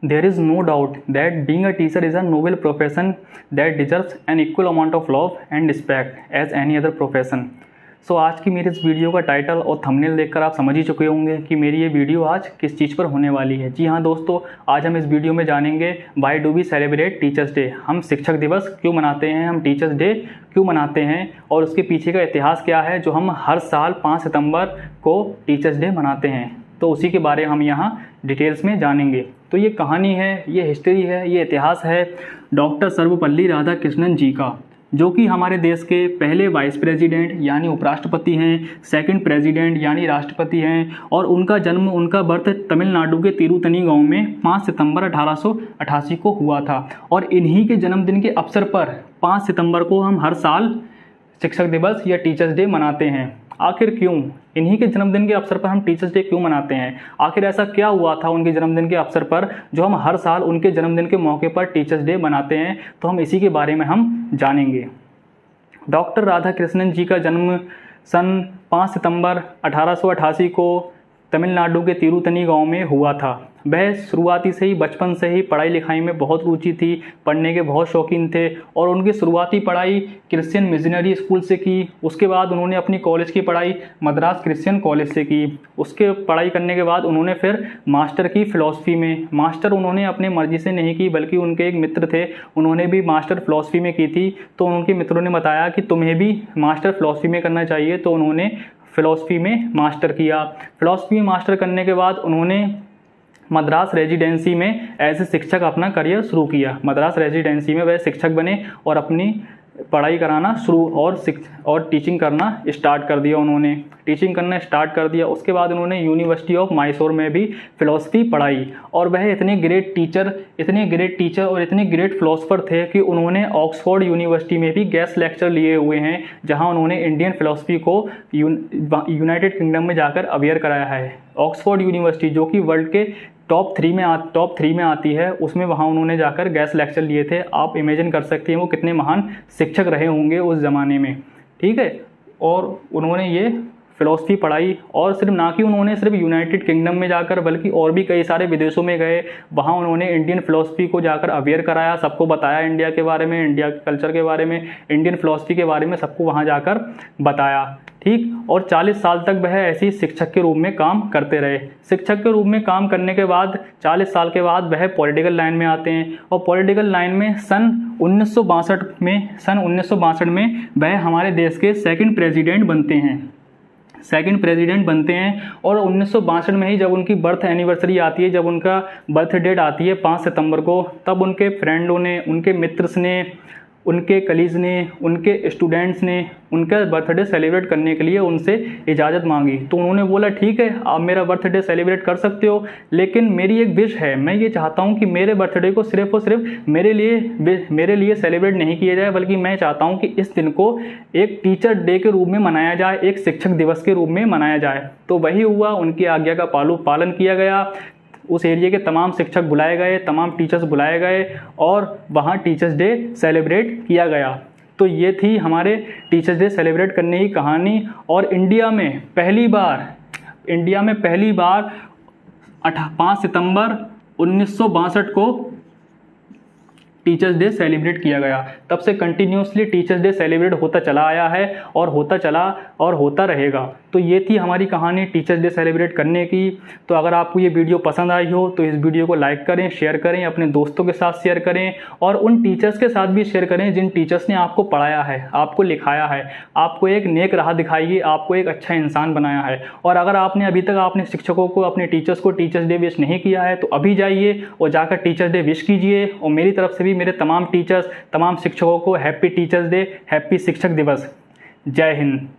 There is no doubt that being a teacher is a noble profession that deserves an equal amount of love and respect as any other profession. सो आज की मेरी इस video का title और thumbnail देखकर आप समझ ही चुके होंगे कि मेरी ये वीडियो आज किस चीज़ पर होने वाली है। जी हाँ दोस्तों, आज हम इस वीडियो में जानेंगे why do we celebrate teachers day. हम शिक्षक दिवस क्यों मनाते हैं, हम टीचर्स डे क्यों मनाते हैं और उसके पीछे का इतिहास क्या है जो हम हर साल 5 सितंबर को टीचर्स डे मनाते हैं। तो उसी के बारे हम यहाँ डिटेल्स में जानेंगे। तो ये कहानी है, ये हिस्ट्री है, ये इतिहास है डॉक्टर सर्वपल्ली राधाकृष्णन जी का, जो कि हमारे देश के पहले वाइस प्रेसिडेंट यानी उपराष्ट्रपति हैं, सेकंड प्रेसिडेंट यानी राष्ट्रपति हैं। और उनका बर्थ तमिलनाडु के तिरुतनी गांव में 5 सितंबर 1888 को हुआ था। और इन्हीं के जन्मदिन के अवसर पर 5 सितंबर को हम हर साल शिक्षक दिवस या टीचर्स डे मनाते हैं। आखिर क्यों? इन्हीं के जन्मदिन के अवसर पर हम टीचर्स डे क्यों मनाते हैं? आखिर ऐसा क्या हुआ था उनके जन्मदिन के अवसर पर जो हम हर साल उनके जन्मदिन के मौके पर टीचर्स डे मनाते हैं? तो हम इसी के बारे में हम जानेंगे। डॉक्टर राधाकृष्णन जी का जन्म सन 5 सितंबर 1888 को तमिलनाडु के तिरुतनी गांव में हुआ था। वह शुरुआती से ही बचपन से ही पढ़ाई लिखाई में बहुत रुचि थी, पढ़ने के बहुत शौकीन थे और उनकी शुरुआती पढ़ाई क्रिश्चियन मिशनरी स्कूल से की। उसके बाद उन्होंने अपनी कॉलेज की पढ़ाई मद्रास क्रिश्चियन कॉलेज से की। उसके पढ़ाई करने के बाद उन्होंने फिर मास्टर की फ़िलॉसफी में। मास्टर उन्होंने अपने मर्जी से नहीं की, बल्कि उनके एक मित्र थे, उन्होंने भी मास्टर फ़िलॉसफी में की थी। तो उनके मित्रों ने बताया कि तुम्हें भी मास्टर फ़िलॉसफी में करना चाहिए, तो उन्होंने फ़िलॉसफी में मास्टर किया। फ़िलॉसफी में मास्टर करने के बाद उन्होंने मद्रास रेजिडेंसी में एज ए शिक्षक अपना करियर शुरू किया। मद्रास रेजिडेंसी में वह शिक्षक बने और अपनी पढ़ाई कराना शुरू और टीचिंग करना स्टार्ट कर दिया। उन्होंने टीचिंग करना स्टार्ट कर दिया। उसके बाद उन्होंने यूनिवर्सिटी ऑफ मैसूर में भी फ़िलॉसफी पढ़ाई। और वह इतने ग्रेट टीचर और इतने ग्रेट फ़िलोसफर थे कि उन्होंने ऑक्सफोर्ड यूनिवर्सिटी में भी गेस्ट लेक्चर लिए हुए हैं, जहां उन्होंने इंडियन फ़िलॉसफी को यूनाइटेड किंगडम में जाकर अवेयर कराया है। ऑक्सफोर्ड यूनिवर्सिटी जो कि वर्ल्ड के टॉप 3 में आती है, उसमें वहाँ उन्होंने जाकर गेस्ट लेक्चर लिए थे। आप इमेजिन कर सकते हैं वो कितने महान शिक्षक रहे होंगे उस ज़माने में, ठीक है। और उन्होंने ये फ़िलॉसफी पढ़ाई और उन्होंने सिर्फ यूनाइटेड किंगडम में जाकर, बल्कि और भी कई सारे विदेशों में गए। वहाँ उन्होंने इंडियन फ़िलॉसफी को जाकर अवेयर कराया, सबको बताया इंडिया के बारे में, इंडिया के कल्चर के बारे में, इंडियन फ़िलॉसफी के बारे में सबको वहाँ जाकर बताया, ठीक। और 40 साल तक वह ऐसी शिक्षक के रूप में काम करते रहे। शिक्षक के रूप में काम करने के बाद 40 साल के बाद वह पॉलिटिकल लाइन में आते हैं। और पॉलिटिकल लाइन में सन 1962 में वह हमारे देश के सेकंड प्रेसिडेंट बनते हैं। और 1962 में ही जब उनकी बर्थ एनिवर्सरी आती है, जब उनका बर्थ डेट आती है 5 सितंबर को, तब उनके फ्रेंडों ने, उनके मित्रस ने, उनके कलीज ने, उनके स्टूडेंट्स ने उनका बर्थडे सेलिब्रेट करने के लिए उनसे इजाज़त मांगी। तो उन्होंने बोला ठीक है, आप मेरा बर्थडे सेलिब्रेट कर सकते हो, लेकिन मेरी एक विश है, मैं ये चाहता हूँ कि मेरे बर्थडे को सिर्फ और सिर्फ मेरे लिए सेलिब्रेट नहीं किया जाए, बल्कि मैं चाहता हूँ कि इस दिन को एक टीचर डे के रूप में मनाया जाए, एक शिक्षक दिवस के रूप में मनाया जाए। तो वही हुआ, उनकी आज्ञा का पालन किया गया। उस एरिया के तमाम शिक्षक बुलाए गए, तमाम टीचर्स बुलाए गए और वहाँ टीचर्स डे सेलिब्रेट किया गया। तो ये थी हमारे टीचर्स डे सेलिब्रेट करने की कहानी। और इंडिया में पहली बार 5 सितंबर 1962 को टीचर्स डे सेलिब्रेट किया गया। तब से कंटिन्यूसली टीचर्स डे सेलिब्रेट होता चला आया है और होता रहेगा। तो ये थी हमारी कहानी टीचर्स डे सेलिब्रेट करने की। तो अगर आपको ये वीडियो पसंद आई हो तो इस वीडियो को लाइक करें, शेयर करें, अपने दोस्तों के साथ शेयर करें और उन टीचर्स के साथ भी शेयर करें जिन टीचर्स ने आपको पढ़ाया है, आपको लिखाया है, आपको एक नेक राह दिखाई है, आपको एक अच्छा इंसान बनाया है। और अगर आपने अभी तक अपने शिक्षकों को, अपने टीचर्स को टीचर्स डे विश नहीं किया है, तो अभी जाइए और जाकर टीचर्स डे विश कीजिए। और मेरी तरफ से भी मेरे तमाम टीचर्स, तमाम शिक्षकों को हैप्पी टीचर्स डे, हैप्पी शिक्षक दिवस। जय हिंद।